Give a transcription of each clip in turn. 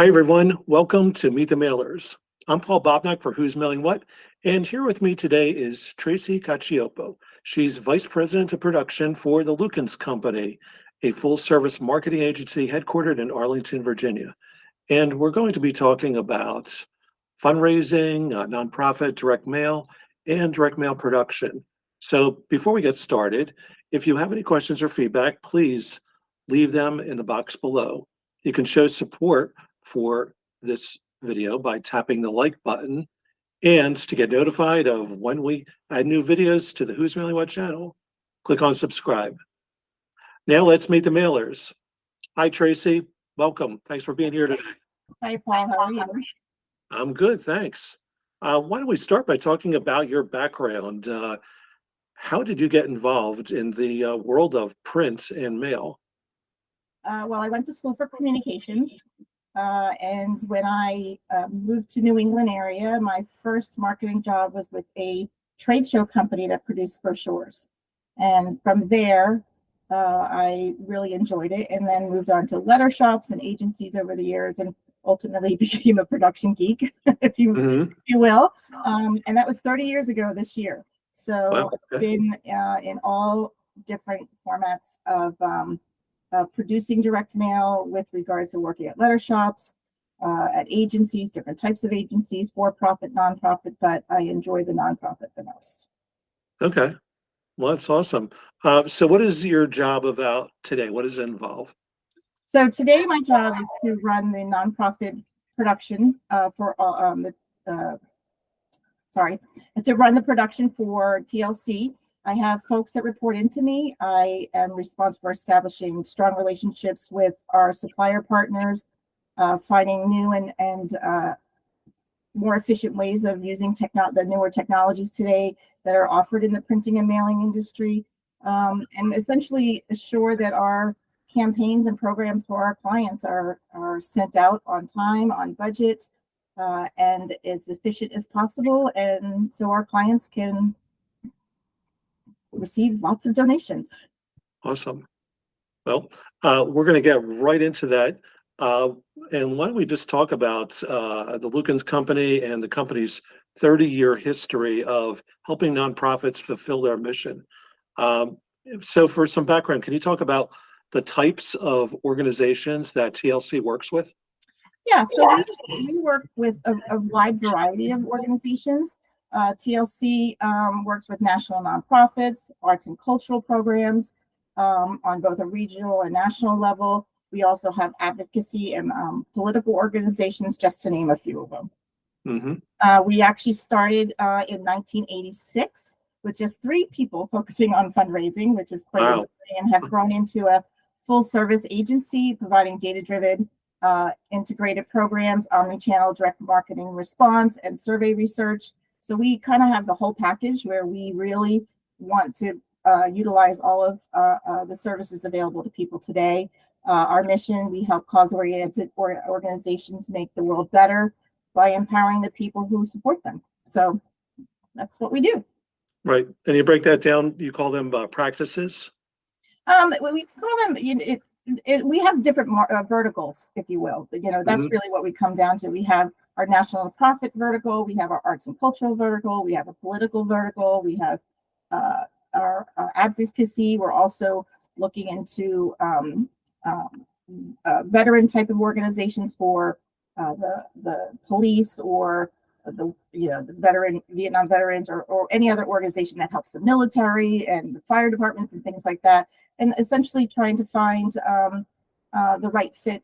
Hi, everyone. Welcome to Meet the Mailers. I'm Paul Bobnak for Who's Mailing What, and here with me today is Traci Cacioppo. She's Vice President of Production for the Lukens Company, a full-service marketing agency headquartered in Arlington, Virginia. And we're going to be talking about fundraising, nonprofit, direct mail, and direct mail production. So before we get started, if you have any questions or feedback, please leave them in the box below. You can show support for this video by tapping the like button, and to get notified of when we add new videos to the Who's Mailing What channel, click on subscribe. Now let's meet the mailers. Hi, Tracy. Welcome. Thanks for being here today. Hi, Paul. How are you? I'm good, thanks. Why don't we start by talking about your background? How did you get involved in the world of print and mail? Well, I went to school for communications, and when I moved to New England area, my first marketing job was with a trade show company that produced brochures. And from there, I really enjoyed it, and then moved on to letter shops and agencies over the years, and ultimately became a production geek, if you will. And that was 30 years ago this year. So Wow. I've been in all different formats of producing direct mail with regards to working at letter shops, at agencies, different types of agencies, for-profit, nonprofit, but I enjoy the nonprofit the most. Okay. Well, that's awesome. So what is your job about today? What does it involve? So today my job is to run the nonprofit production to run the production for TLC. I have folks that report into me. I am responsible for establishing strong relationships with our supplier partners, finding new and more efficient ways of using the newer technologies today that are offered in the printing and mailing industry, and essentially assure that our campaigns and programs for our clients are sent out on time, on budget, and as efficient as possible, and so our clients can receive lots of donations. Awesome. Well, we're going to get right into that. And why don't we just talk about the Lukens Company and the company's 30-year history of helping nonprofits fulfill their mission. So for some background, can you talk about the types of organizations that TLC works with? Yeah, so we work with a wide variety of organizations. TLC works with national nonprofits, arts and cultural programs on both a regional and national level. We also have advocacy and political organizations, just to name a few of them. We actually started in 1986 with just 3 people focusing on fundraising, which is quite amazing, and have grown into a full service agency providing data-driven integrated programs, omni-channel direct marketing response, and survey research. So we kind of have the whole package where we really want to utilize all of the services available to people today. Our mission, we help cause-oriented organizations make the world better by empowering the people who support them. So that's what we do. Right. And you break that down, you call them practices? We call them, we have different verticals, if you will. That's really what we come down to. We have our national nonprofit vertical, we have our arts and cultural vertical, we have a political vertical, we have our advocacy. We're also looking into veteran type of organizations for the police or the Vietnam veterans or any other organization that helps the military and the fire departments and things like that, and essentially trying to find the right fit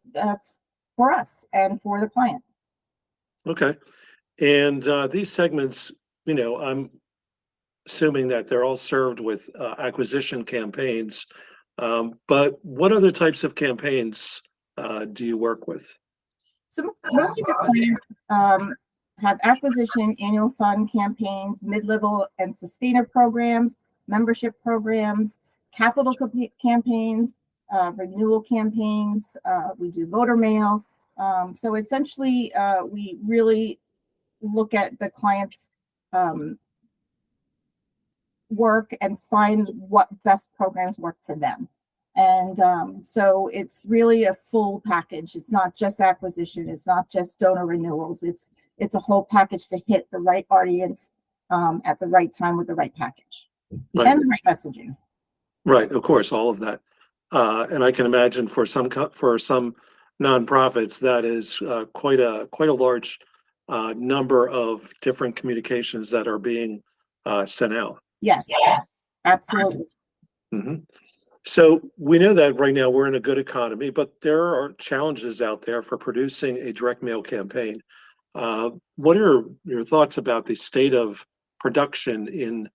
for us and for the client. Okay. And these segments, I'm assuming that they're all served with acquisition campaigns, but what other types of campaigns do you work with? So most of your clients have acquisition, annual fund campaigns, mid-level and sustainer programs, membership programs, capital campaigns, renewal campaigns. We do voter mail. So essentially, we really look at the client's work and find what best programs work for them. And so it's really a full package. It's not just acquisition. It's not just donor renewals. It's a whole package to hit the right audience at the right time with the right package Right. and the right messaging. Right, of course, all of that. And I can imagine for some nonprofits, that is quite a large number of different communications that are being sent out. Yes, absolutely. hmm So we know that right now we're in a good economy, but there are challenges out there for producing a direct mail campaign. What are your thoughts about the state of production in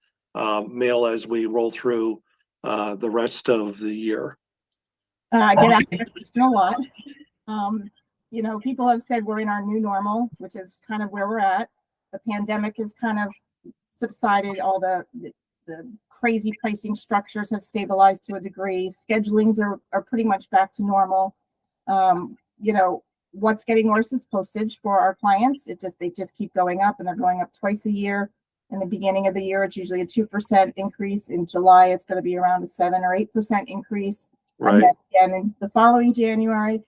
mail as we roll through the rest of the year? I get asked that question a lot. People have said we're in our new normal, which is kind of where we're at. The pandemic has kind of subsided. All the crazy pricing structures have stabilized to a degree. Schedulings are pretty much back to normal. What's getting worse is postage for our clients. They just keep going up, and they're going up twice a year. In the beginning of the year, it's usually a 2% increase. In July, it's going to be around a 7 or 8% increase. Right. And then again in the following January.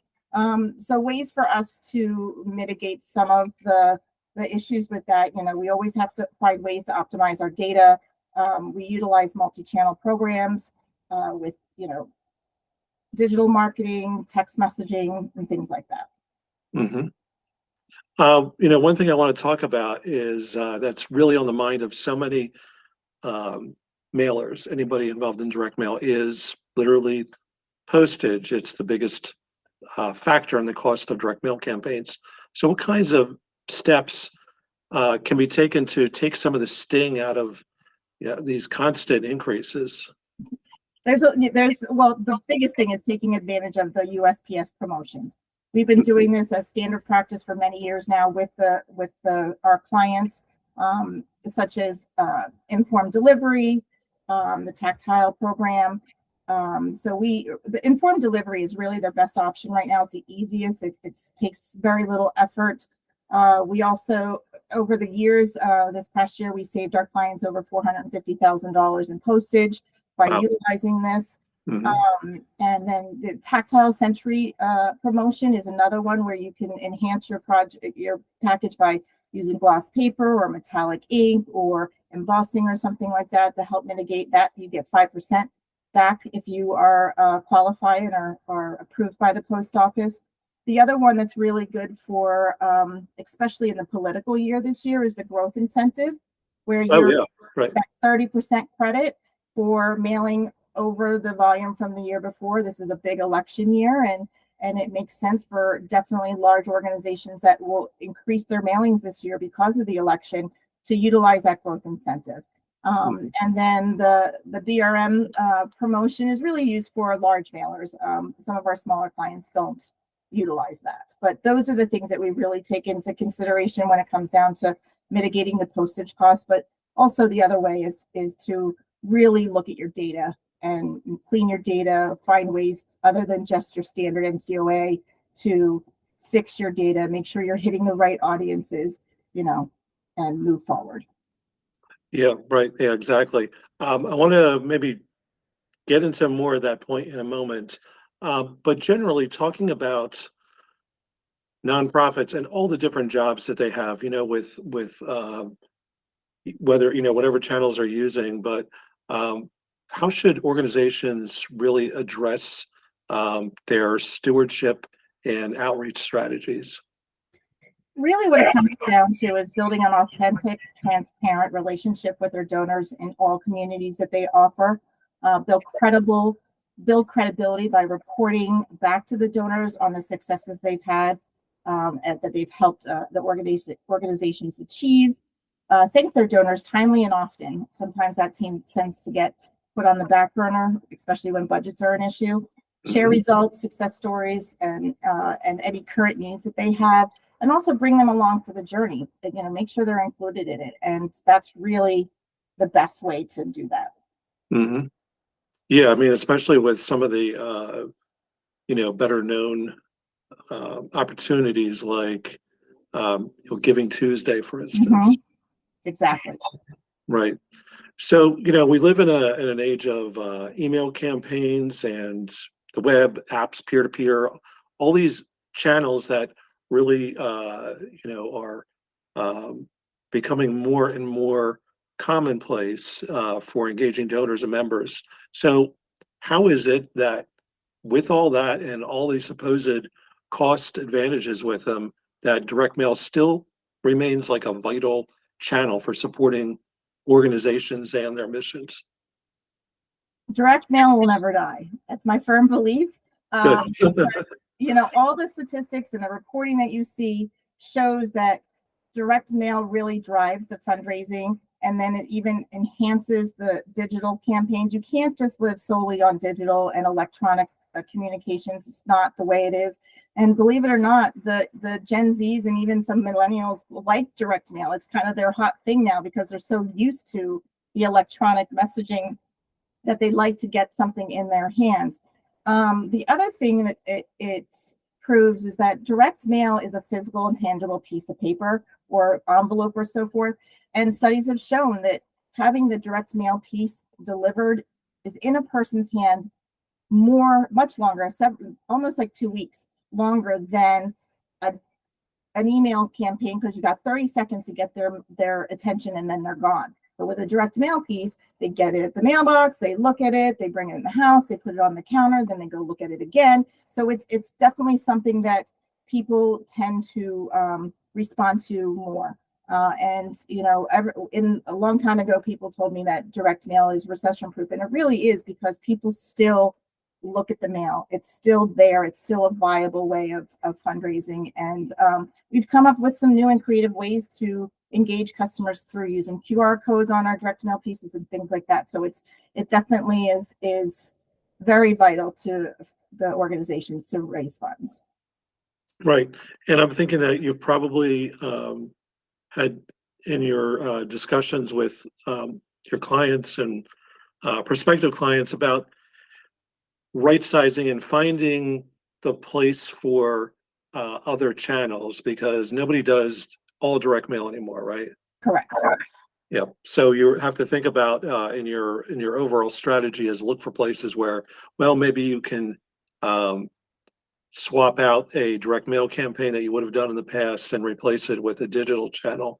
So ways for us to mitigate some of the issues with that, we always have to find ways to optimize our data. We utilize multi-channel programs with, digital marketing, text messaging, and things like that. Mm-hmm. One thing I want to talk about is that's really on the mind of so many mailers, anybody involved in direct mail, is literally postage. It's the biggest factor in the cost of direct mail campaigns. So what kinds of steps can be taken to take some of the sting out of these constant increases? The biggest thing is taking advantage of the USPS promotions. We've been doing this as standard practice for many years now with our clients, such as informed delivery, the tactile program. The informed delivery is really their best option right now. It's the easiest. It takes very little effort. We also, over the years, this past year, we saved our clients over $450,000 in postage by utilizing this. Mm-hmm. And then the tactile century promotion is another one where you can enhance your package by using gloss paper or metallic ink or embossing or something like that to help mitigate that. You get 5% back if you are qualified and are approved by the post office. The other one that's really good for, especially in the political year this year, is the growth incentive, where you're that 30% credit for mailing over the volume from the year before. This is a big election year, and it makes sense for definitely large organizations that will increase their mailings this year because of the election to utilize that growth incentive. And then the BRM promotion is really used for large mailers. Some of our smaller clients don't utilize that, but those are the things that we really take into consideration when it comes down to mitigating the postage costs. But also the other way is to really look at your data and clean your data, find ways other than just your standard NCOA to fix your data, make sure you're hitting the right audiences, and move forward. Yeah, right. Yeah, exactly. I want to maybe get into more of that point in a moment. But generally talking about nonprofits and all the different jobs that they have, with whether, whatever channels they're using, but how should organizations really address their stewardship and outreach strategies? Really what it comes down to is building an authentic, transparent relationship with their donors in all communities that they offer. Build credibility by reporting back to the donors on the successes they've had and that they've helped the organizations achieve. Thank their donors timely and often. Sometimes that team tends to get put on the back burner, especially when budgets are an issue. Share results, success stories, and any current needs that they have, and also bring them along for the journey. Make sure they're included in it, and that's really the best way to do that. Mm-hmm. Yeah, I mean, especially with some of the better known opportunities like Giving Tuesday, for instance. Exactly. Right. So, we live in an age of email campaigns and the web, apps, peer-to-peer, all these channels that really, are becoming more and more commonplace for engaging donors and members. So, how is it that with all that and all these supposed cost advantages with them, that direct mail still remains like a vital channel for supporting organizations and their missions? Direct mail will never die. That's my firm belief. Good. All the statistics and the reporting that you see shows that direct mail really drives the fundraising, and then it even enhances the digital campaigns. You can't just live solely on digital and electronic communications. It's not the way it is. And believe it or not, the Gen Zs and even some millennials like direct mail. It's kind of their hot thing now because they're so used to the electronic messaging that they like to get something in their hands. The other thing that it proves is that direct mail is a physical and tangible piece of paper or envelope or so forth. And studies have shown that having the direct mail piece delivered is in a person's hand much longer, almost like 2 weeks longer than an email campaign, because you got 30 seconds to get their attention and then they're gone. But with a direct mail piece, they get it at the mailbox, they look at it, they bring it in the house, they put it on the counter, then they go look at it again. So it's definitely something that people tend to respond to more. In a long time ago, people told me that direct mail is recession proof, and it really is, because people still look at the mail. It's still there. It's still a viable way of fundraising. And we've come up with some new and creative ways to engage customers through using QR codes on our direct mail pieces and things like that. So it definitely is very vital to the organizations to raise funds. Right. And I'm thinking that you probably had in your discussions with your clients and prospective clients about right sizing and finding the place for other channels, because nobody does all direct mail anymore, right? Correct. Yeah. So you have to think about in your overall strategy is look for places where, well, maybe you can swap out a direct mail campaign that you would have done in the past and replace it with a digital channel,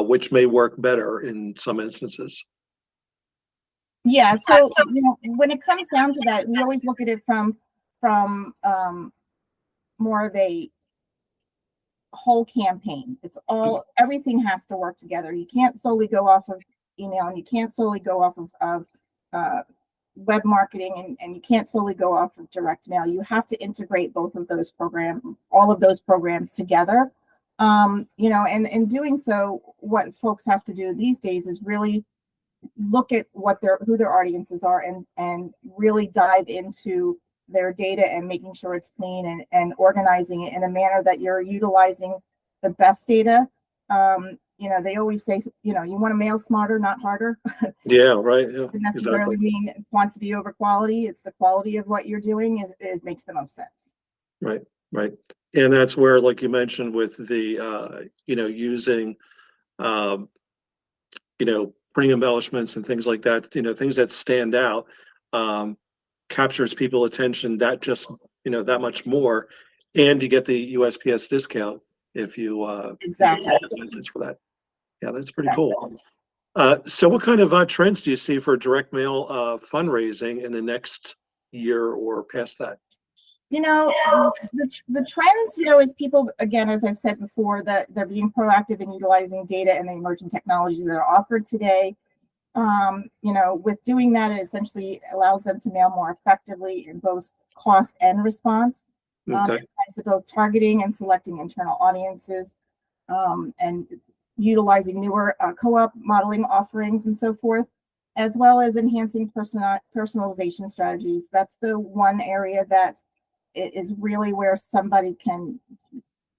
which may work better in some instances. Yeah. So when it comes down to that, we always look at it from more of a whole campaign. Everything has to work together. You can't solely go off of email, and you can't solely go off of web marketing, and you can't solely go off of direct mail. You have to integrate all of those programs together. And in doing so, what folks have to do these days is really look at who their audiences are, and really dive into their data and making sure it's clean, and organizing it in a manner that you're utilizing the best data. They always say, you want to mail smarter, not harder. Yeah, right. Yeah, Doesn't necessarily mean quantity over quality. It's the quality of what you're doing is makes the most sense. Right, right. And that's where, like you mentioned, with the using printing embellishments and things like that, things that stand out, captures people attention that just that much more, and you get the USPS discount if you Exactly. for that. Yeah, that's pretty cool. So what kind of trends do you see for direct mail fundraising in the next year or past that? The trends, is people, again, as I've said before, that they're being proactive in utilizing data and the emerging technologies that are offered today. With doing that, it essentially allows them to mail more effectively in both cost and response. Okay. It ties to both targeting and selecting internal audiences, and utilizing newer co-op modeling offerings and so forth, as well as enhancing personalization strategies. That's the one area that is really where somebody can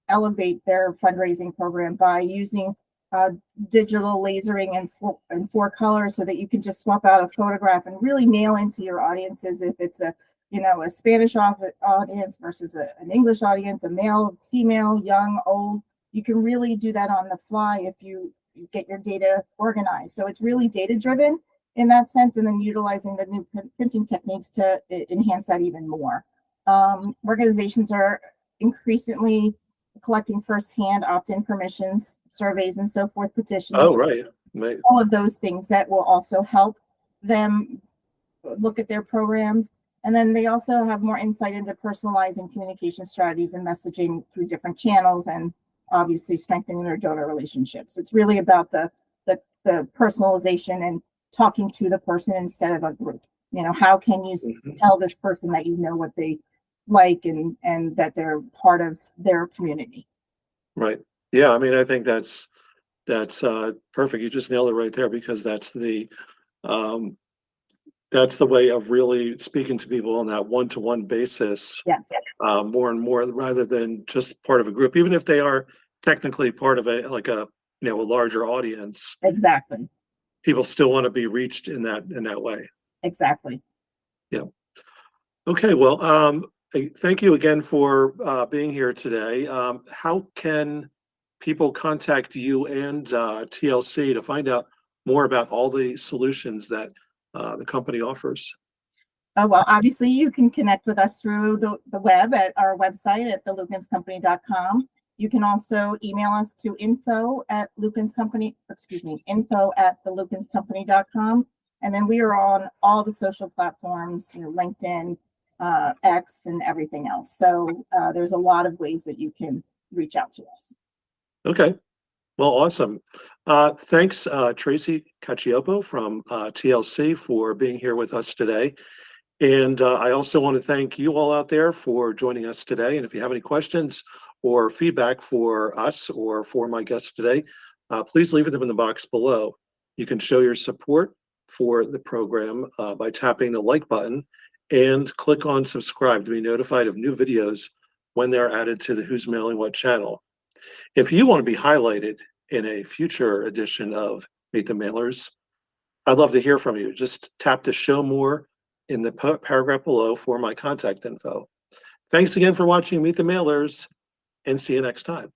elevate their fundraising program by using digital lasering in 4 colors, so that you can just swap out a photograph and really nail into your audiences. If it's a Spanish audience versus an English audience, a male, female, young, old, you can really do that on the fly if you get your data organized. So it's really data driven in that sense, and then utilizing the new printing techniques to enhance that even more. Organizations are increasingly collecting firsthand opt-in permissions, surveys, and so forth, petitions. Oh, right. All of those things that will also help them look at their programs. And then they also have more insight into personalizing communication strategies and messaging through different channels, and obviously strengthening their donor relationships. It's really about the personalization and talking to the person instead of a group. How can you tell this person that you know what they like and that they're part of their community? Right. Yeah. I mean, I think that's perfect. You just nailed it right there, because that's the way of really speaking to people on that one-to-one basis, Yes. more and more, rather than just part of a group, even if they are technically part of a larger audience. Exactly. People still want to be reached in that way. Exactly. Yeah. Okay. Well, thank you again for being here today. How can people contact you and TLC to find out more about all the solutions that the company offers? Oh, well, obviously you can connect with us through the web at our website at thelukenscompany.com. You can also email us to info@thelukenscompany.com. And then we are on all the social platforms, LinkedIn, X, and everything else. So there's a lot of ways that you can reach out to us. Okay. Well, awesome. Thanks, Traci Cacioppo from TLC, for being here with us today. And I also want to thank you all out there for joining us today. And if you have any questions or feedback for us or for my guests today, please leave them in the box below. You can show your support for the program by tapping the like button and click on subscribe to be notified of new videos when they're added to the Who's Mailing What channel. If you want to be highlighted in a future edition of Meet the Mailers, I'd love to hear from you. Just tap the show more in the paragraph below for my contact info. Thanks again for watching Meet the Mailers, and see you next time.